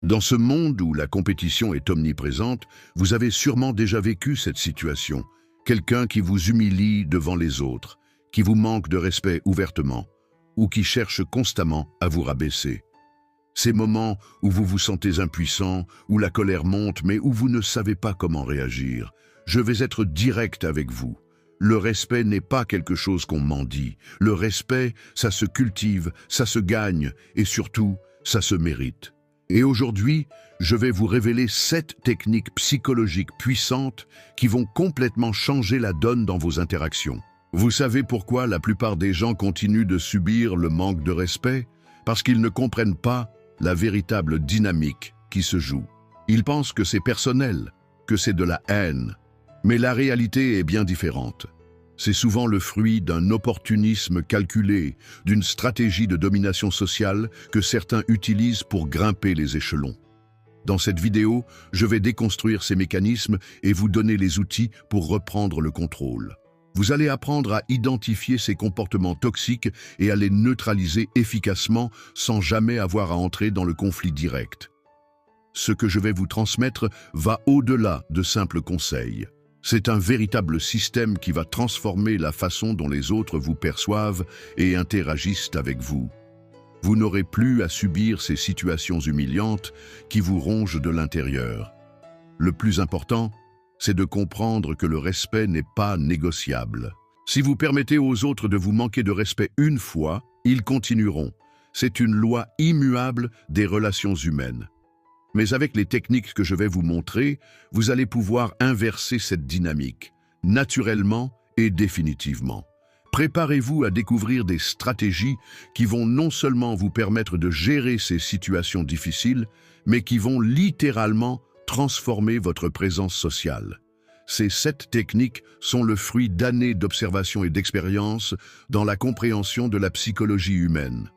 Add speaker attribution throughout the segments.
Speaker 1: Dans ce monde où la compétition est omniprésente, vous avez sûrement déjà vécu cette situation. Quelqu'un qui vous humilie devant les autres, qui vous manque de respect ouvertement, ou qui cherche constamment à vous rabaisser. Ces moments où vous vous sentez impuissant, où la colère monte, mais où vous ne savez pas comment réagir. Je vais être direct avec vous. Le respect n'est pas quelque chose qu'on mendie. Le respect, ça se cultive, ça se gagne, et surtout, ça se mérite. Et aujourd'hui, je vais vous révéler 7 techniques psychologiques puissantes qui vont complètement changer la donne dans vos interactions. Vous savez pourquoi la plupart des gens continuent de subir le manque de respect? Parce qu'ils ne comprennent pas la véritable dynamique qui se joue. Ils pensent que c'est personnel, que c'est de la haine. Mais la réalité est bien différente. C'est souvent le fruit d'un opportunisme calculé, d'une stratégie de domination sociale que certains utilisent pour grimper les échelons. Dans cette vidéo, je vais déconstruire ces mécanismes et vous donner les outils pour reprendre le contrôle. Vous allez apprendre à identifier ces comportements toxiques et à les neutraliser efficacement sans jamais avoir à entrer dans le conflit direct. Ce que je vais vous transmettre va au-delà de simples conseils. C'est un véritable système qui va transformer la façon dont les autres vous perçoivent et interagissent avec vous. Vous n'aurez plus à subir ces situations humiliantes qui vous rongent de l'intérieur. Le plus important, c'est de comprendre que le respect n'est pas négociable. Si vous permettez aux autres de vous manquer de respect une fois, ils continueront. C'est une loi immuable des relations humaines. Mais avec les techniques que je vais vous montrer, vous allez pouvoir inverser cette dynamique, naturellement et définitivement. Préparez-vous à découvrir des stratégies qui vont non seulement vous permettre de gérer ces situations difficiles, mais qui vont littéralement transformer votre présence sociale. Ces 7 techniques sont le fruit d'années d'observation et d'expérience dans la compréhension de la psychologie humaine.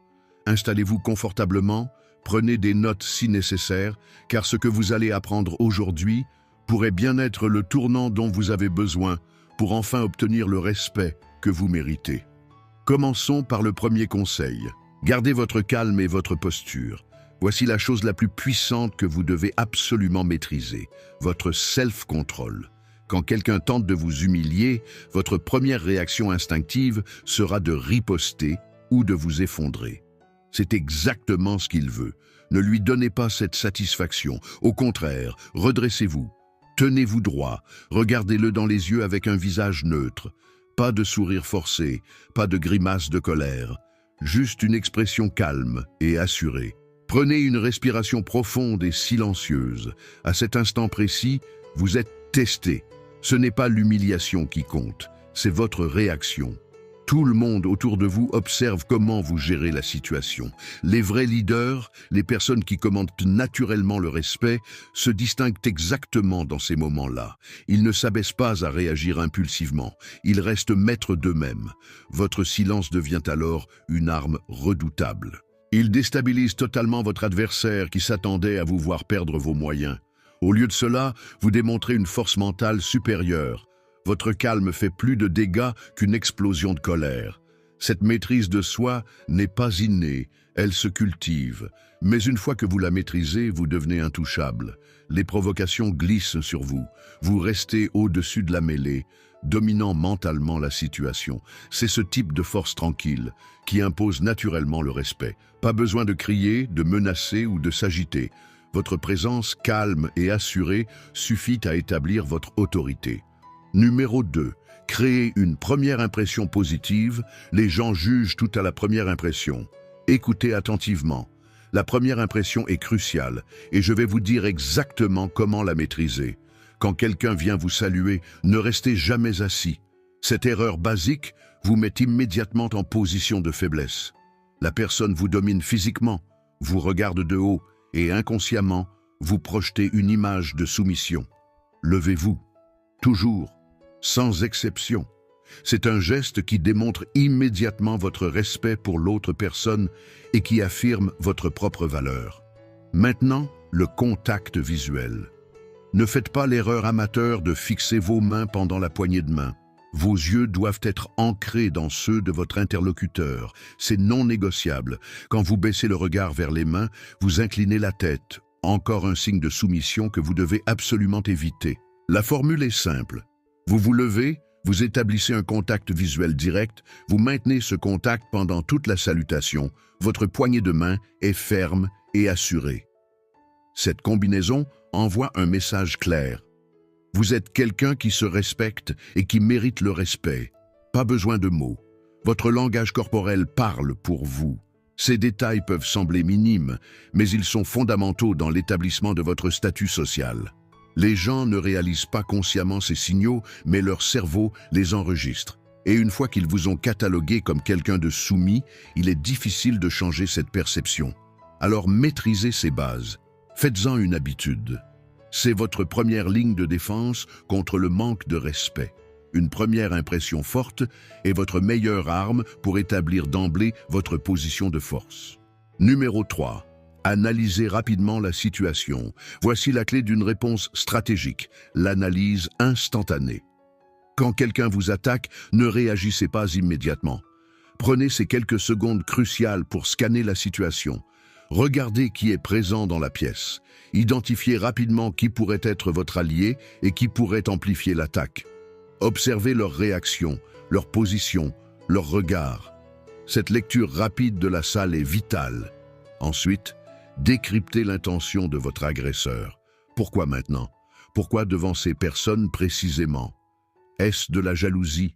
Speaker 1: Installez-vous confortablement, prenez des notes si nécessaire, car ce que vous allez apprendre aujourd'hui pourrait bien être le tournant dont vous avez besoin pour enfin obtenir le respect que vous méritez. Commençons par le premier conseil. Gardez votre calme et votre posture. Voici la chose la plus puissante que vous devez absolument maîtriser, votre self-control. Quand quelqu'un tente de vous humilier, votre première réaction instinctive sera de riposter ou de vous effondrer. C'est exactement ce qu'il veut. Ne lui donnez pas cette satisfaction. Au contraire, redressez-vous. Tenez-vous droit. Regardez-le dans les yeux avec un visage neutre. Pas de sourire forcé, pas de grimace de colère. Juste une expression calme et assurée. Prenez une respiration profonde et silencieuse. À cet instant précis, vous êtes testé. Ce n'est pas l'humiliation qui compte, c'est votre réaction. Tout le monde autour de vous observe comment vous gérez la situation. Les vrais leaders, les personnes qui commandent naturellement le respect, se distinguent exactement dans ces moments-là. Ils ne s'abaissent pas à réagir impulsivement. Ils restent maîtres d'eux-mêmes. Votre silence devient alors une arme redoutable. Il déstabilise totalement votre adversaire qui s'attendait à vous voir perdre vos moyens. Au lieu de cela, vous démontrez une force mentale supérieure. Votre calme fait plus de dégâts qu'une explosion de colère. Cette maîtrise de soi n'est pas innée, elle se cultive. Mais une fois que vous la maîtrisez, vous devenez intouchable. Les provocations glissent sur vous. Vous restez au-dessus de la mêlée, dominant mentalement la situation. C'est ce type de force tranquille qui impose naturellement le respect. Pas besoin de crier, de menacer ou de s'agiter. Votre présence calme et assurée suffit à établir votre autorité. Numéro 2. Créez une première impression positive. Les gens jugent tout à la première impression. Écoutez attentivement. La première impression est cruciale et je vais vous dire exactement comment la maîtriser. Quand quelqu'un vient vous saluer, ne restez jamais assis. Cette erreur basique vous met immédiatement en position de faiblesse. La personne vous domine physiquement, vous regarde de haut et inconsciemment, vous projetez une image de soumission. Levez-vous, toujours, sans exception. C'est un geste qui démontre immédiatement votre respect pour l'autre personne et qui affirme votre propre valeur. Maintenant, le contact visuel. Ne faites pas l'erreur amateur de fixer vos mains pendant la poignée de main. Vos yeux doivent être ancrés dans ceux de votre interlocuteur. C'est non négociable. Quand vous baissez le regard vers les mains, vous inclinez la tête Encore un signe de soumission que vous devez absolument éviter. La formule est simple. Vous vous levez, vous établissez un contact visuel direct, vous maintenez ce contact pendant toute la salutation, votre poignée de main est ferme et assurée. Cette combinaison envoie un message clair. Vous êtes quelqu'un qui se respecte et qui mérite le respect. Pas besoin de mots. Votre langage corporel parle pour vous. Ces détails peuvent sembler minimes, mais ils sont fondamentaux dans l'établissement de votre statut social. Les gens ne réalisent pas consciemment ces signaux, mais leur cerveau les enregistre. Et une fois qu'ils vous ont catalogué comme quelqu'un de soumis, il est difficile de changer cette perception. Alors maîtrisez ces bases. Faites-en une habitude. C'est votre première ligne de défense contre le manque de respect. Une première impression forte est votre meilleure arme pour établir d'emblée votre position de force. Numéro 3. Analysez rapidement la situation. Voici la clé d'une réponse stratégique, l'analyse instantanée. Quand quelqu'un vous attaque, ne réagissez pas immédiatement. Prenez ces quelques secondes cruciales pour scanner la situation. Regardez qui est présent dans la pièce. Identifiez rapidement qui pourrait être votre allié et qui pourrait amplifier l'attaque. Observez leurs réactions, leur position, leur regard. Cette lecture rapide de la salle est vitale. Ensuite, décryptez l'intention de votre agresseur. Pourquoi maintenant? Pourquoi devant ces personnes précisément? Est-ce de la jalousie?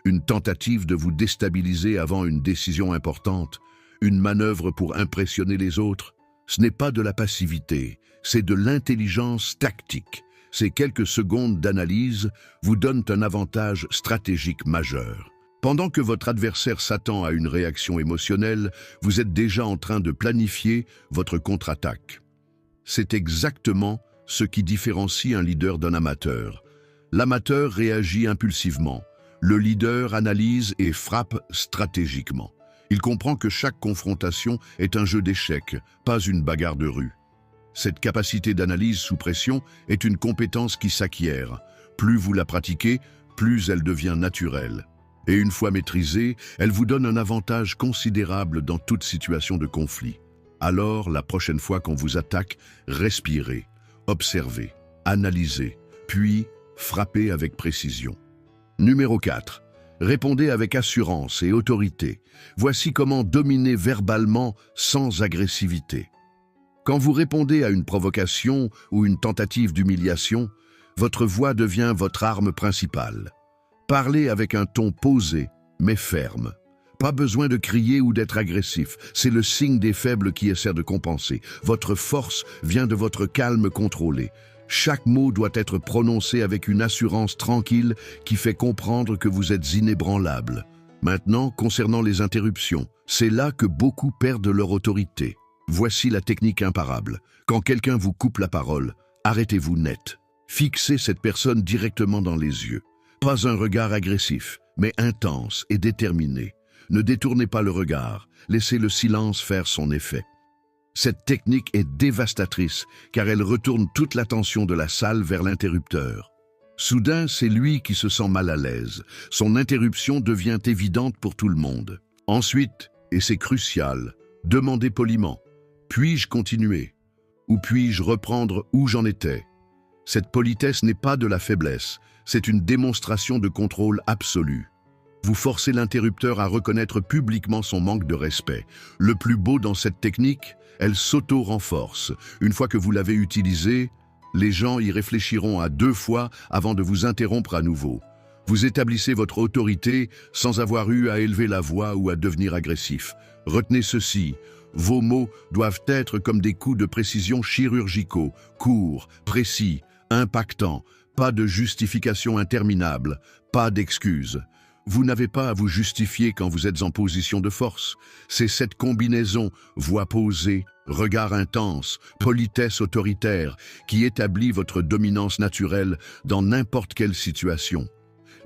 Speaker 1: Une tentative de vous déstabiliser avant une décision importante? Une manœuvre pour impressionner les autres? Ce n'est pas de la passivité, c'est de l'intelligence tactique. Ces quelques secondes d'analyse vous donnent un avantage stratégique majeur. Pendant que votre adversaire s'attend à une réaction émotionnelle, vous êtes déjà en train de planifier votre contre-attaque. C'est exactement ce qui différencie un leader d'un amateur. L'amateur réagit impulsivement. Le leader analyse et frappe stratégiquement. Il comprend que chaque confrontation est un jeu d'échecs, pas une bagarre de rue. Cette capacité d'analyse sous pression est une compétence qui s'acquiert. Plus vous la pratiquez, plus elle devient naturelle. Et une fois maîtrisée, elle vous donne un avantage considérable dans toute situation de conflit. Alors, la prochaine fois qu'on vous attaque, respirez, observez, analysez, puis frappez avec précision. Numéro 4. Répondez avec assurance et autorité. Voici comment dominer verbalement sans agressivité. Quand vous répondez à une provocation ou une tentative d'humiliation, votre voix devient votre arme principale. Parlez avec un ton posé, mais ferme. Pas besoin de crier ou d'être agressif, c'est le signe des faibles qui essaie de compenser. Votre force vient de votre calme contrôlé. Chaque mot doit être prononcé avec une assurance tranquille qui fait comprendre que vous êtes inébranlable. Maintenant, concernant les interruptions, c'est là que beaucoup perdent leur autorité. Voici la technique imparable. Quand quelqu'un vous coupe la parole, arrêtez-vous net. Fixez cette personne directement dans les yeux. Pas un regard agressif, mais intense et déterminé. Ne détournez pas le regard, laissez le silence faire son effet. Cette technique est dévastatrice car elle retourne toute l'attention de la salle vers l'interrupteur. Soudain, c'est lui qui se sent mal à l'aise. Son interruption devient évidente pour tout le monde. Ensuite, et c'est crucial, demandez poliment « Puis-je continuer ?» ou « Puis-je reprendre où j'en étais ?» Cette politesse n'est pas de la faiblesse, c'est une démonstration de contrôle absolu. Vous forcez l'interrupteur à reconnaître publiquement son manque de respect. Le plus beau dans cette technique, elle s'auto-renforce. Une fois que vous l'avez utilisée, les gens y réfléchiront à 2 fois avant de vous interrompre à nouveau. Vous établissez votre autorité sans avoir eu à élever la voix ou à devenir agressif. Retenez ceci, vos mots doivent être comme des coups de précision chirurgicaux, courts, précis, impactants, pas de justification interminable, pas d'excuses. Vous n'avez pas à vous justifier quand vous êtes en position de force. C'est cette combinaison, voix posée, regard intense, politesse autoritaire, qui établit votre dominance naturelle dans n'importe quelle situation.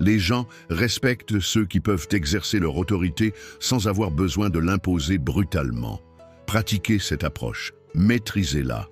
Speaker 1: Les gens respectent ceux qui peuvent exercer leur autorité sans avoir besoin de l'imposer brutalement. Pratiquez cette approche, maîtrisez-la.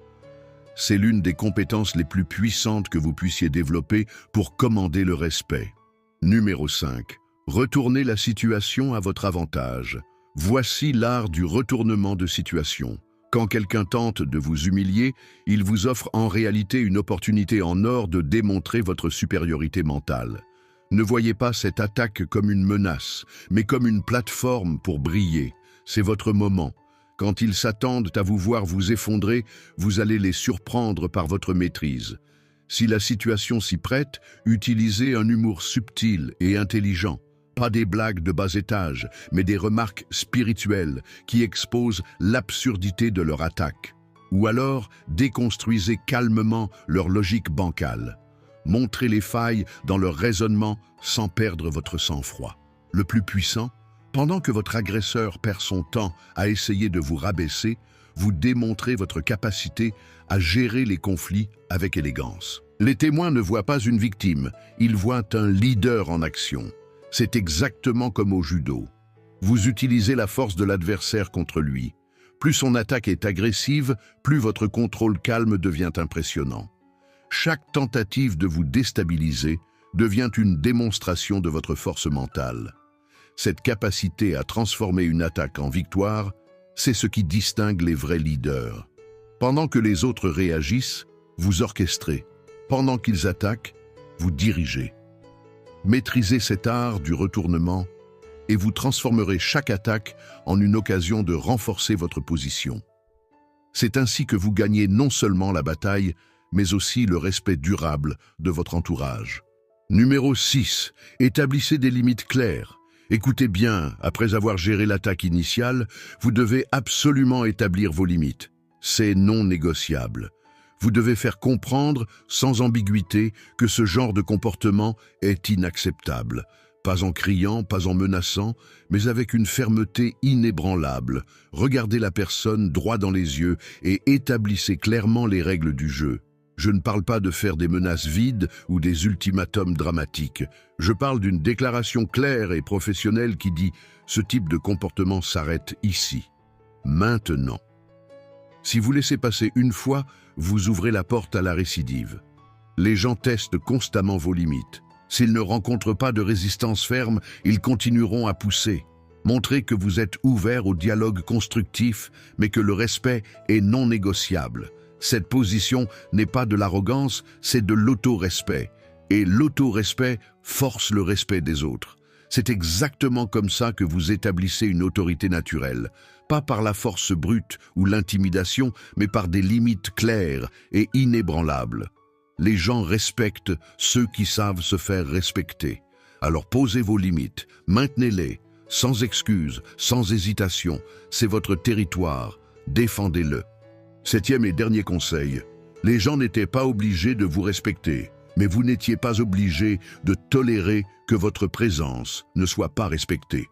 Speaker 1: C'est l'une des compétences les plus puissantes que vous puissiez développer pour commander le respect. Numéro 5. Retournez la situation à votre avantage. Voici l'art du retournement de situation. Quand quelqu'un tente de vous humilier, il vous offre en réalité une opportunité en or de démontrer votre supériorité mentale. Ne voyez pas cette attaque comme une menace, mais comme une plateforme pour briller. C'est votre moment. Quand ils s'attendent à vous voir vous effondrer, vous allez les surprendre par votre maîtrise. Si la situation s'y prête, utilisez un humour subtil et intelligent. Pas des blagues de bas étage, mais des remarques spirituelles qui exposent l'absurdité de leur attaque. Ou alors, déconstruisez calmement leur logique bancale. Montrez les failles dans leur raisonnement sans perdre votre sang-froid. Le plus puissant, pendant que votre agresseur perd son temps à essayer de vous rabaisser, vous démontrez votre capacité à gérer les conflits avec élégance. Les témoins ne voient pas une victime, ils voient un leader en action. C'est exactement comme au judo. Vous utilisez la force de l'adversaire contre lui. Plus son attaque est agressive, plus votre contrôle calme devient impressionnant. Chaque tentative de vous déstabiliser devient une démonstration de votre force mentale. Cette capacité à transformer une attaque en victoire, c'est ce qui distingue les vrais leaders. Pendant que les autres réagissent, vous orchestrez. Pendant qu'ils attaquent, vous dirigez. Maîtrisez cet art du retournement et vous transformerez chaque attaque en une occasion de renforcer votre position. C'est ainsi que vous gagnez non seulement la bataille, mais aussi le respect durable de votre entourage. Numéro 6. Établissez des limites claires. Écoutez bien, après avoir géré l'attaque initiale, vous devez absolument établir vos limites. C'est non négociable. Vous devez faire comprendre, sans ambiguïté, que ce genre de comportement est inacceptable. Pas en criant, pas en menaçant, mais avec une fermeté inébranlable. Regardez la personne droit dans les yeux et établissez clairement les règles du jeu. Je ne parle pas de faire des menaces vides ou des ultimatums dramatiques. Je parle d'une déclaration claire et professionnelle qui dit « Ce type de comportement s'arrête ici, maintenant ». Si vous laissez passer une fois, vous ouvrez la porte à la récidive. Les gens testent constamment vos limites. S'ils ne rencontrent pas de résistance ferme, ils continueront à pousser. Montrez que vous êtes ouvert au dialogue constructif, mais que le respect est non négociable. Cette position n'est pas de l'arrogance, c'est de l'autorespect. Et l'autorespect force le respect des autres. C'est exactement comme ça que vous établissez une autorité naturelle. Pas par la force brute ou l'intimidation, mais par des limites claires et inébranlables. Les gens respectent ceux qui savent se faire respecter. Alors posez vos limites, maintenez-les, sans excuse, sans hésitation. C'est votre territoire, défendez-le. 7e et dernier conseil, les gens n'étaient pas obligés de vous respecter, mais vous n'étiez pas obligé de tolérer que votre présence ne soit pas respectée.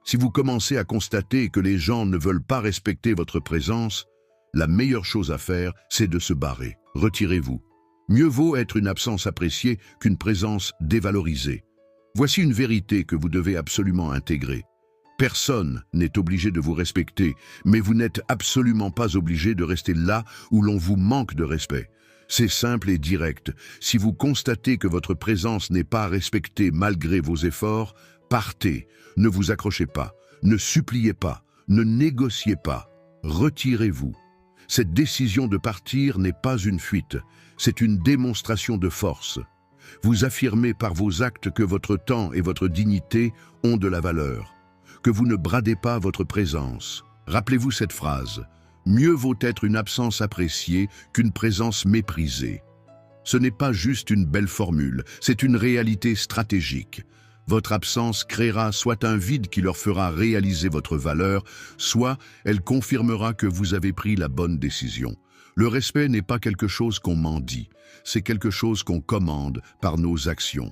Speaker 1: Si vous commencez à constater que les gens ne veulent pas respecter votre présence, la meilleure chose à faire, c'est de se barrer. Retirez-vous. Mieux vaut être une absence appréciée qu'une présence dévalorisée. Voici une vérité que vous devez absolument intégrer. Personne n'est obligé de vous respecter, mais vous n'êtes absolument pas obligé de rester là où l'on vous manque de respect. C'est simple et direct. Si vous constatez que votre présence n'est pas respectée malgré vos efforts, partez. Ne vous accrochez pas, ne suppliez pas, ne négociez pas. Retirez-vous. Cette décision de partir n'est pas une fuite, c'est une démonstration de force. Vous affirmez par vos actes que votre temps et votre dignité ont de la valeur, que vous ne bradez pas votre présence. Rappelez-vous cette phrase. Mieux vaut être une absence appréciée qu'une présence méprisée. Ce n'est pas juste une belle formule, c'est une réalité stratégique. Votre absence créera soit un vide qui leur fera réaliser votre valeur, soit elle confirmera que vous avez pris la bonne décision. Le respect n'est pas quelque chose qu'on mendie, c'est quelque chose qu'on commande par nos actions.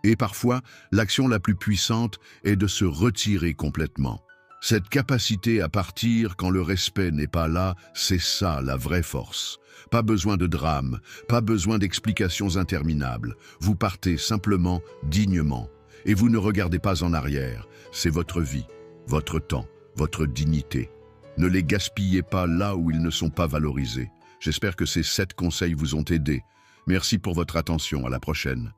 Speaker 1: Et parfois, l'action la plus puissante est de se retirer complètement. Cette capacité à partir quand le respect n'est pas là, c'est ça la vraie force. Pas besoin de drame, pas besoin d'explications interminables. Vous partez simplement, dignement. Et vous ne regardez pas en arrière. C'est votre vie, votre temps, votre dignité. Ne les gaspillez pas là où ils ne sont pas valorisés. J'espère que ces 7 conseils vous ont aidé. Merci pour votre attention. À la prochaine.